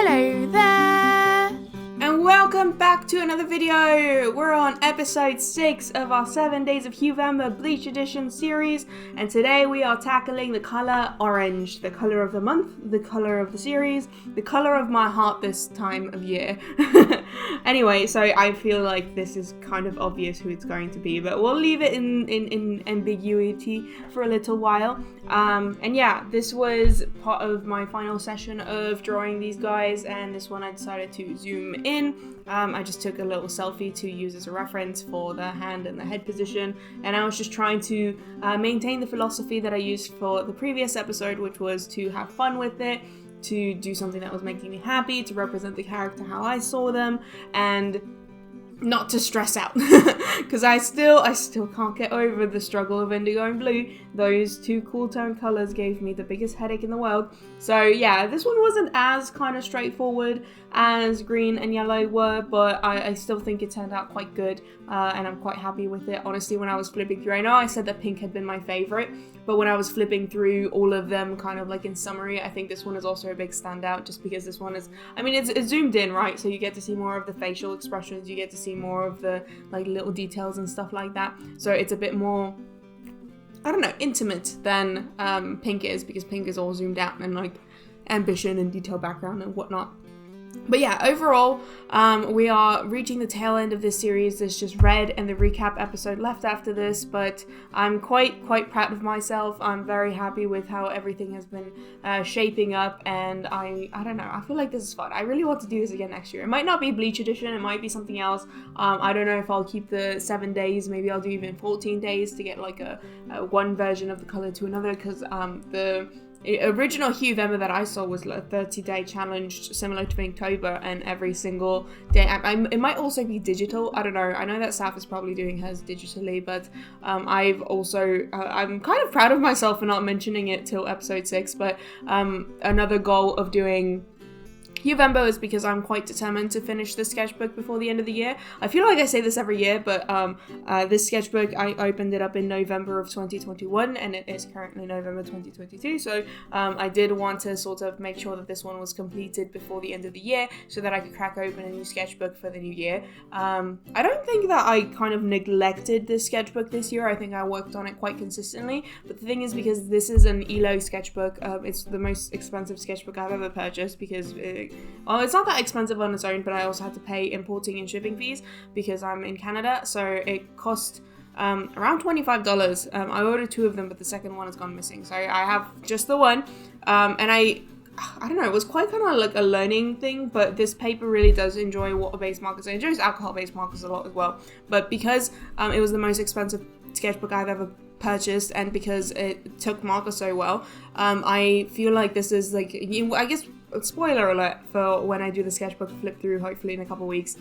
Hello there! And welcome back to another video! We're on episode 6 of our 7 Days of Huevember Bleach Edition series, and today we are tackling the color orange, the color of the month, the color of the series, the color of my heart this time of year. Anyway, so I feel like this is kind of obvious who it's going to be, but we'll leave it in ambiguity for a little while. And yeah, this was part of my final session of drawing these guys, and this one I decided to zoom in. I just took a little selfie to use as a reference for the hand and the head position, and I was just trying to maintain the philosophy that I used for the previous episode, which was to have fun with it, to do something that was making me happy, to represent the character how I saw them, and not to stress out, because I still can't get over the struggle of indigo and blue. Those two cool tone colors gave me the biggest headache in the world. So yeah, this one wasn't as kind of straightforward as green and yellow were, but I still think it turned out quite good, and I'm quite happy with it. Honestly, when I was flipping through, I know I said that pink had been my favorite, but when I was flipping through all of them kind of like in summary, I think this one is also a big standout, just because this one is, I mean, it's zoomed in, right? So you get to see more of the facial expressions, you get to see more of the like little details and stuff like that. So it's a bit more, I don't know, intimate than pink is, because pink is all zoomed out and like ambition and detailed background and whatnot. But yeah, overall, we are reaching the tail end of this series. There's just Red and the recap episode left after this, but I'm quite proud of myself. I'm very happy with how everything has been shaping up, and I don't know, I feel like this is fun. I really want to do this again next year. It might not be Bleach Edition, it might be something else. I don't know if I'll keep the 7 days, maybe I'll do even 14 days to get like a one version of the color to another, because the original Huevember that I saw was a 30-day challenge similar to Inktober, and every single day, it might also be digital, I don't know. I know that Saf is probably doing hers digitally, but I've also, I'm kind of proud of myself for not mentioning it till episode 6, but another goal of doing Huevember is because I'm quite determined to finish this sketchbook before the end of the year. I feel like I say this every year, but this sketchbook, I opened it up in November of 2021, and it is currently November 2022, so I did want to sort of make sure that this one was completed before the end of the year, so that I could crack open a new sketchbook for the new year. I don't think that I kind of neglected this sketchbook this year. I think I worked on it quite consistently, but the thing is, because this is an ELO sketchbook, it's the most expensive sketchbook I've ever purchased, because it's not that expensive on its own, but I also had to pay importing and shipping fees because I'm in Canada, so it cost around $25. I ordered 2 of them, but the second one has gone missing, so I have just the one, and I don't know, it was quite kind of like a learning thing, but this paper really does enjoy water-based markers. It enjoys alcohol-based markers a lot as well, but because it was the most expensive sketchbook I've ever purchased, and because it took marker so well, I feel like this is like, I guess, spoiler alert for when I do the sketchbook flip through, hopefully in a couple weeks,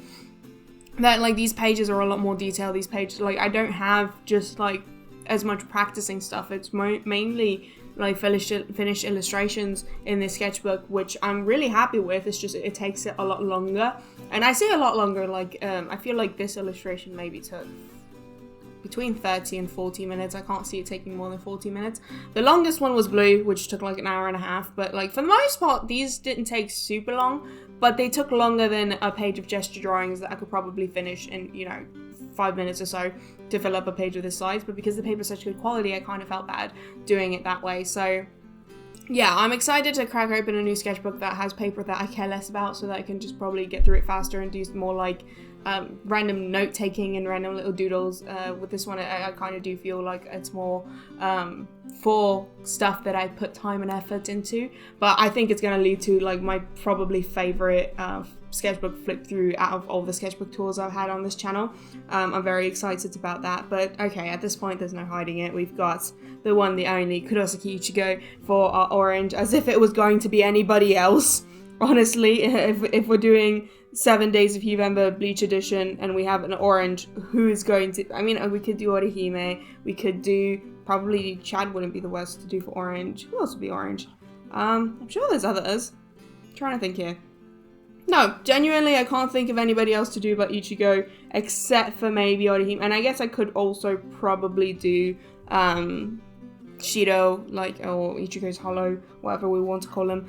that like these pages are a lot more detailed. These pages, like, I don't have just like as much practicing stuff. It's mainly like finished illustrations in this sketchbook, which I'm really happy with. It's just, it takes it a lot longer, and I say a lot longer, like I feel like this illustration maybe took between 30 and 40 minutes. I can't see it taking more than 40 minutes. The longest one was blue, which took like an hour and a half, but like for the most part, these didn't take super long, but they took longer than a page of gesture drawings that I could probably finish in, 5 minutes or so to fill up a page of this size. But because the paper is such good quality, I kind of felt bad doing it that way. So yeah, I'm excited to crack open a new sketchbook that has paper that I care less about, so that I can just probably get through it faster and do more like random note taking and random little doodles. With this one, I kind of do feel like it's more for stuff that I put time and effort into, but I think it's going to lead to like my probably favorite sketchbook flip through out of all the sketchbook tours I've had on this channel. I'm very excited about that, but okay, at this point there's no hiding it. We've got the one, the only Kurosaki Ichigo for our orange, as if it was going to be anybody else. Honestly, if we're doing 7 Days of Huevember Bleach Edition and we have an orange, who is going to, I mean, we could do Orihime, we could do, probably Chad wouldn't be the worst to do for orange. Who else would be orange? I'm sure there's others. I'm trying to think here. No, genuinely, I can't think of anybody else to do but Ichigo, except for maybe Orihime. And I guess I could also probably do Shido, like, or Ichigo's Hollow, whatever we want to call him.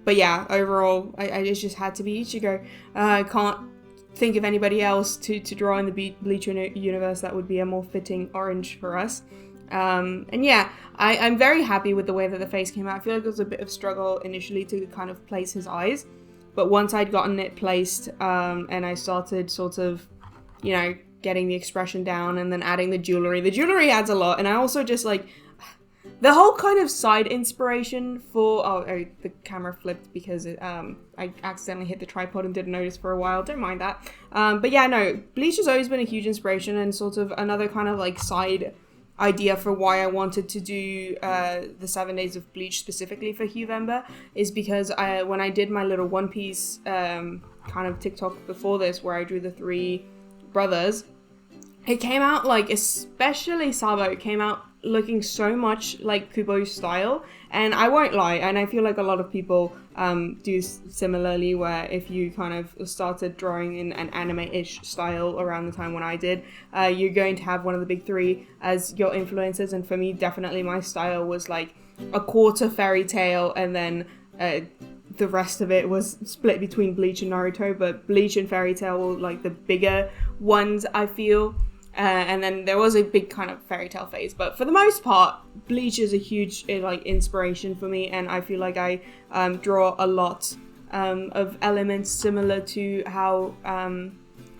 But yeah, overall, it just had to be Ichigo. I can't think of anybody else to draw in the Bleach universe that would be a more fitting orange for us. And yeah, I'm very happy with the way that the face came out. I feel like it was a bit of struggle initially to kind of place his eyes. But once I'd gotten it placed and I started sort of, you know, getting the expression down and then adding the jewelry adds a lot. And I also just like... the whole kind of side inspiration for... Oh, the camera flipped because I accidentally hit the tripod and didn't notice for a while. Don't mind that. But yeah, no, Bleach has always been a huge inspiration and sort of another kind of like side idea for why I wanted to do the 7 Days of Bleach specifically for Huevember is because when I did my little One Piece kind of TikTok before this where I drew the 3 brothers, it came out like, especially Sabo, came out looking so much like Kubo's style, and I won't lie, and I feel like a lot of people do similarly, where if you kind of started drawing in an anime-ish style around the time when I did, you're going to have one of the big 3 as your influences, and for me, definitely my style was like a quarter Fairy Tail, and then the rest of it was split between Bleach and Naruto, but Bleach and Fairy Tail were like the bigger ones, I feel. And then there was a big kind of Fairy Tail phase, but for the most part, Bleach is a huge like inspiration for me, and I feel like I draw a lot of elements similar to how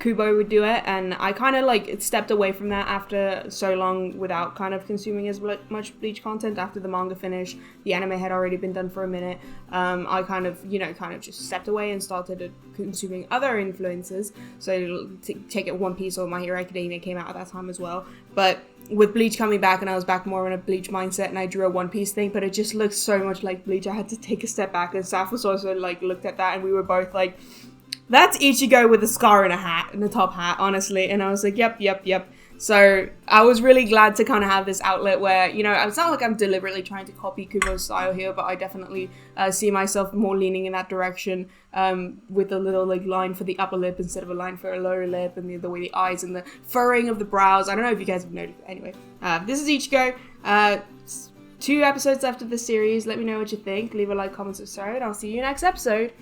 Kubo would do it, and I kind of like stepped away from that after so long without kind of consuming as much Bleach content. After the manga finished, the anime had already been done for a minute. I kind of just stepped away and started consuming other influences. So take it One Piece or My Hero Academia came out at that time as well. But with Bleach coming back, and I was back more in a Bleach mindset, and I drew a One Piece thing, but it just looked so much like Bleach. I had to take a step back, and Saf was also like looked at that, and we were both like, that's Ichigo with a scar and a hat, and a top hat, honestly. And I was like, yep. So I was really glad to kind of have this outlet where, you know, it's not like I'm deliberately trying to copy Kubo's style here, but I definitely see myself more leaning in that direction with a little like line for the upper lip instead of a line for a lower lip, and the way the eyes and the furrowing of the brows. I don't know if you guys have noticed. Anyway, this is Ichigo. 2 episodes left of the series. Let me know what you think. Leave a like, comment, subscribe, and I'll see you next episode.